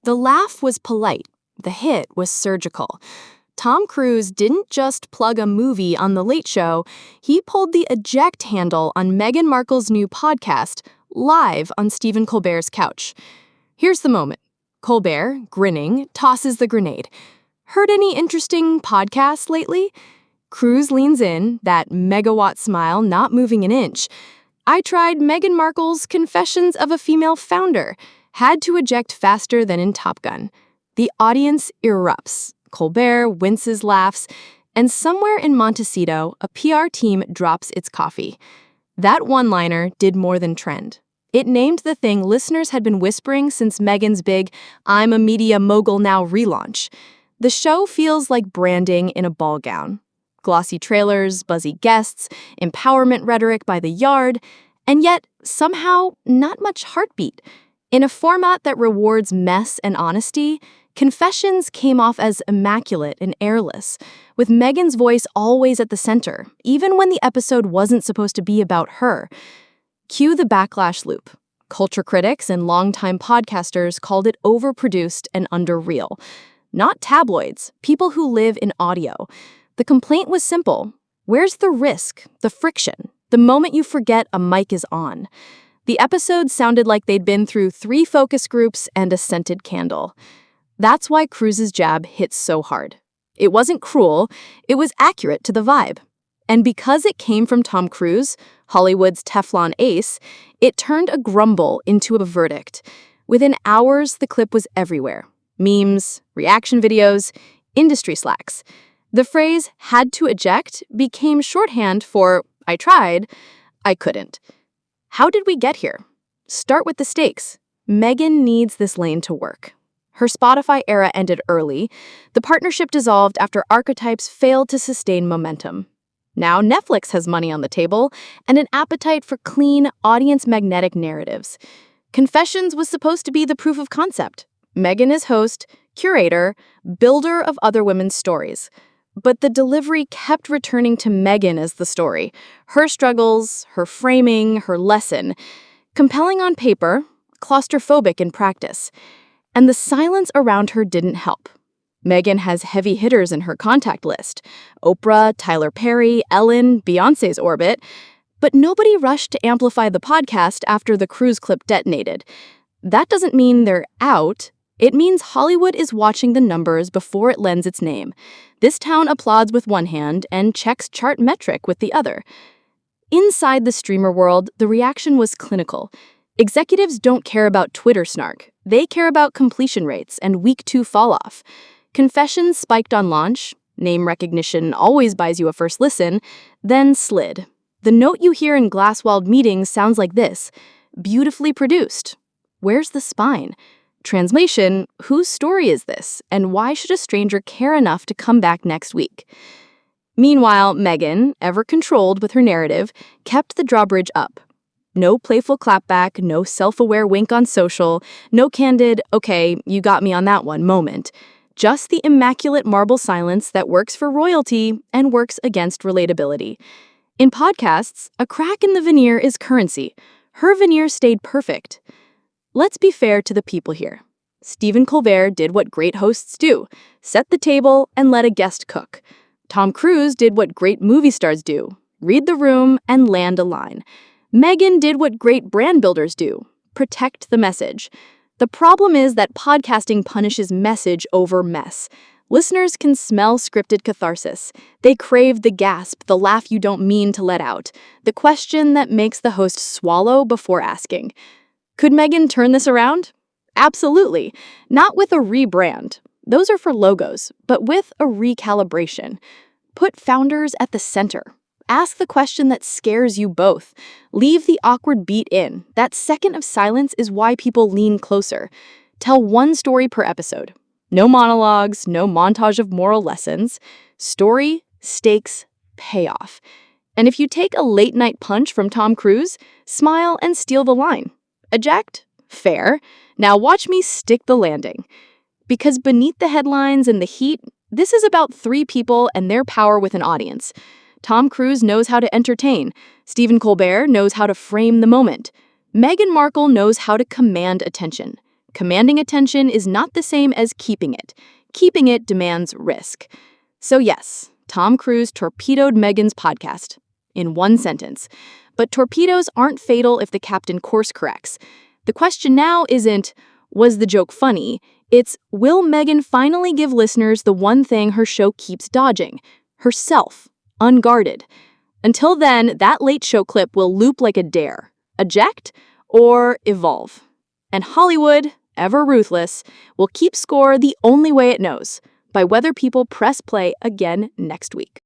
The laugh was polite. The hit was surgical. Tom Cruise didn't just plug a movie on The Late Show, he pulled the eject handle on Meghan Markle's new podcast, live on Stephen Colbert's couch. Here's the moment. Colbert, grinning, tosses the grenade. Heard any interesting podcasts lately? Cruise leans in, that megawatt smile not moving an inch. I tried Meghan Markle's Confessions of a Female Founder. Had to eject faster than in Top Gun. The audience erupts. Colbert winces-laughs, and somewhere in Montecito, a PR team drops its coffee. That one-liner did more than trend. It named the thing listeners had been whispering since Meghan's big "I'm a media mogul now" relaunch. The show feels like branding in a ball gown. Glossy trailers, buzzy guests, empowerment rhetoric by the yard, and yet, somehow, not much heartbeat. In a format that rewards mess and honesty, Confessions came off as immaculate and airless, with Meghan's voice always at the center, even when the episode wasn't supposed to be about her. Cue the backlash loop. Culture critics and longtime podcasters called it overproduced and underreal. Not tabloids, people who live in audio. The complaint was simple. Where's the risk, the friction, the moment you forget a mic is on? The episode sounded like they'd been through 3 focus groups and a scented candle. That's why Cruise's jab hit so hard. It wasn't cruel, it was accurate to the vibe. And because it came from Tom Cruise, Hollywood's Teflon ace, it turned a grumble into a verdict. Within hours, the clip was everywhere. Memes, reaction videos, industry slacks. The phrase "had to eject" became shorthand for "I tried, I couldn't." How did we get here? Start with the stakes. Meghan needs this lane to work. Her Spotify era ended early. The partnership dissolved after archetypes failed to sustain momentum. Now Netflix has money on the table and an appetite for clean, audience-magnetic narratives. Confessions was supposed to be the proof of concept. Meghan is host, curator, builder of other women's stories. But the delivery kept returning to Meghan as the story. Her struggles, her framing, her lesson. Compelling on paper, claustrophobic in practice. And the silence around her didn't help. Meghan has heavy hitters in her contact list. Oprah, Tyler Perry, Ellen, Beyoncé's orbit. But nobody rushed to amplify the podcast after the Cruise clip detonated. That doesn't mean they're out. It means Hollywood is watching the numbers before it lends its name. This town applauds with one hand and checks chart metric with the other. Inside the streamer world, the reaction was clinical. Executives don't care about Twitter snark. They care about completion rates and week 2 falloff. Confessions spiked on launch. Name recognition always buys you a first listen. Then slid. The note you hear in glass-walled meetings sounds like this. Beautifully produced. Where's the spine? Translation, whose story is this? And why should a stranger care enough to come back next week? Meanwhile, Meghan, ever controlled with her narrative, kept the drawbridge up. No playful clapback, no self-aware wink on social, no candid, "okay, you got me on that one" moment. Just the immaculate marble silence that works for royalty and works against relatability. In podcasts, a crack in the veneer is currency. Her veneer stayed perfect. Let's be fair to the people here. Stephen Colbert did what great hosts do, set the table and let a guest cook. Tom Cruise did what great movie stars do, read the room and land a line. Meghan did what great brand builders do, protect the message. The problem is that podcasting punishes message over mess. Listeners can smell scripted catharsis. They crave the gasp, the laugh you don't mean to let out, the question that makes the host swallow before asking. Could Meghan turn this around? Absolutely. Not with a rebrand. Those are for logos, but with a recalibration. Put founders at the center. Ask the question that scares you both. Leave the awkward beat in. That second of silence is why people lean closer. Tell one story per episode. No monologues, no montage of moral lessons. Story, stakes, payoff. And if you take a late-night punch from Tom Cruise, smile and steal the line. Eject? Fair. Now watch me stick the landing. Because beneath the headlines and the heat, this is about 3 people and their power with an audience. Tom Cruise knows how to entertain. Stephen Colbert knows how to frame the moment. Meghan Markle knows how to command attention. Commanding attention is not the same as keeping it. Keeping it demands risk. So yes, Tom Cruise torpedoed Meghan's podcast. In one sentence. But torpedoes aren't fatal if the captain course corrects. The question now isn't, was the joke funny? It's, will Meghan finally give listeners the one thing her show keeps dodging? Herself, unguarded. Until then, that Late Show clip will loop like a dare. Eject or evolve. And Hollywood, ever ruthless, will keep score the only way it knows, by whether people press play again next week.